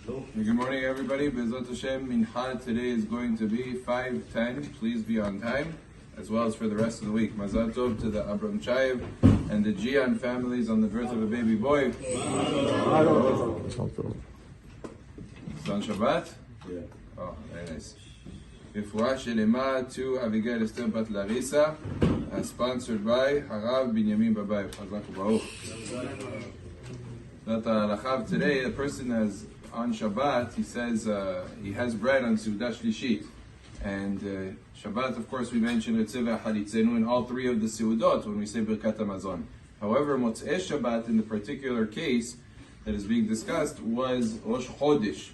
Good morning, everybody. Bezat Hashem, Mincha today is going to be 5:10. Please be on time, as well as for the rest of the week. Mazal Tov to the Abram Chayev and the Gian families on the birth of a baby boy. It's on Shabbat? Yeah. Oh, very nice. Refuah Shelema to Abigail Esther Bat Larissa, sponsored by Harav Binyamin Babai. Chazak U'Baruch. That Lachav today, the person has on Shabbat, he says he has bread on Seudah Shlishit. And Shabbat, of course, we mentioned Retzei Halitzenu in all three of the Seudot when we say Birkat HaMazon. However, Motzaei Shabbat, in the particular case that is being discussed, was Rosh Chodesh.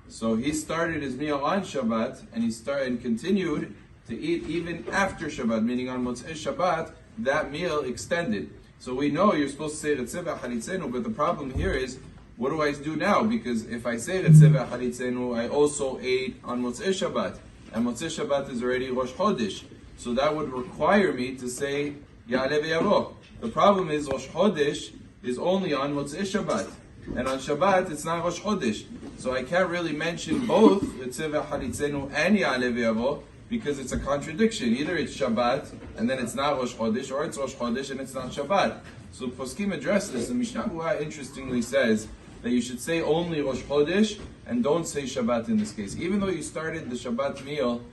So he started his meal on Shabbat, and he continued to eat even after Shabbat, meaning on Motzaei Shabbat, that meal extended. So we know you're supposed to say Retzei Halitzenu, but the problem here is, what do I do now? Because if I say Retzei Halitzenu, I also ate on Motzaei Shabbat. And Motzaei Shabbat is already Rosh Chodesh. So that would require me to say Ya'aleh V'Yavo. The problem is Rosh Chodesh is only on Motzaei Shabbat. And on Shabbat, it's not Rosh Chodesh. So I can't really mention both Retzei Halitzenu and Ya'aleh V'Yavo because it's a contradiction. Either it's Shabbat and then it's not Rosh Chodesh, or it's Rosh Chodesh and it's not Shabbat. So Poskim address this, and Mishnah Berurah interestingly says that you should say only Rosh Chodesh and don't say Shabbat in this case. Even though you started the Shabbat meal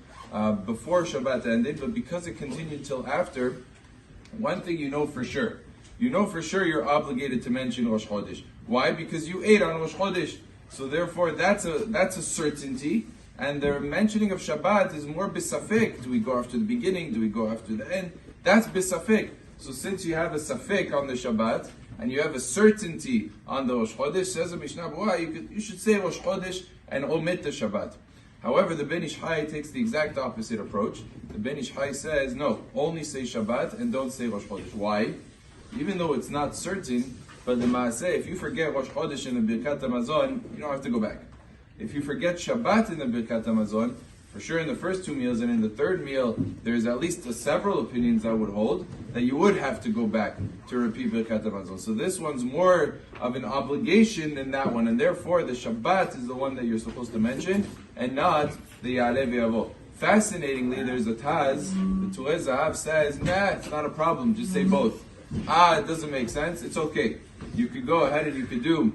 before Shabbat ended, but because it continued till after, one thing you know for sure. You know for sure you're obligated to mention Rosh Chodesh. Why? Because you ate on Rosh Chodesh. So therefore that's a certainty. And the mentioning of Shabbat is more bisafik. Do we go after the beginning? Do we go after the end? That's bisafik. So since you have a safik on the Shabbat, and you have a certainty on the Rosh Chodesh, says the Mishnah Berurah, you should say Rosh Chodesh and omit the Shabbat. However, the Ben Ish Chai takes the exact opposite approach. The Ben Ish Chai says, no, only say Shabbat and don't say Rosh Chodesh. Why? Even though it's not certain, but the Maaseh, if you forget Rosh Chodesh in the Birkat HaMazon, you don't have to go back. If you forget Shabbat in the Birkat HaMazon, for sure in the first two meals and in the third meal, there's at least several opinions that would hold that you would have to go back to repeat Birkat HaMazon. So this one's more of an obligation than that one, and therefore the Shabbat is the one that you're supposed to mention, and not the Ya'aleh V'Yavo. Fascinatingly, there's a Taz, the Turei Zahav says, nah, it's not a problem, just say both. It doesn't make sense, it's okay. You could go ahead and you could do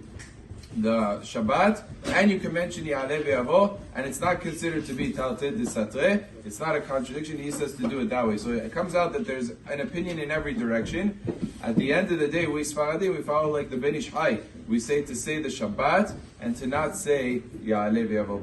the Shabbat, and you can mention Ya'aleh V'Yavo, and it's not considered to be Talteh D'Satreh. It's not a contradiction. He says to do it that way. So it comes out that there's an opinion in every direction. At the end of the day, we Sfaradi, we follow like the Ben Ish Chai. We say to say the Shabbat and to not say Ya'aleh V'Yavo.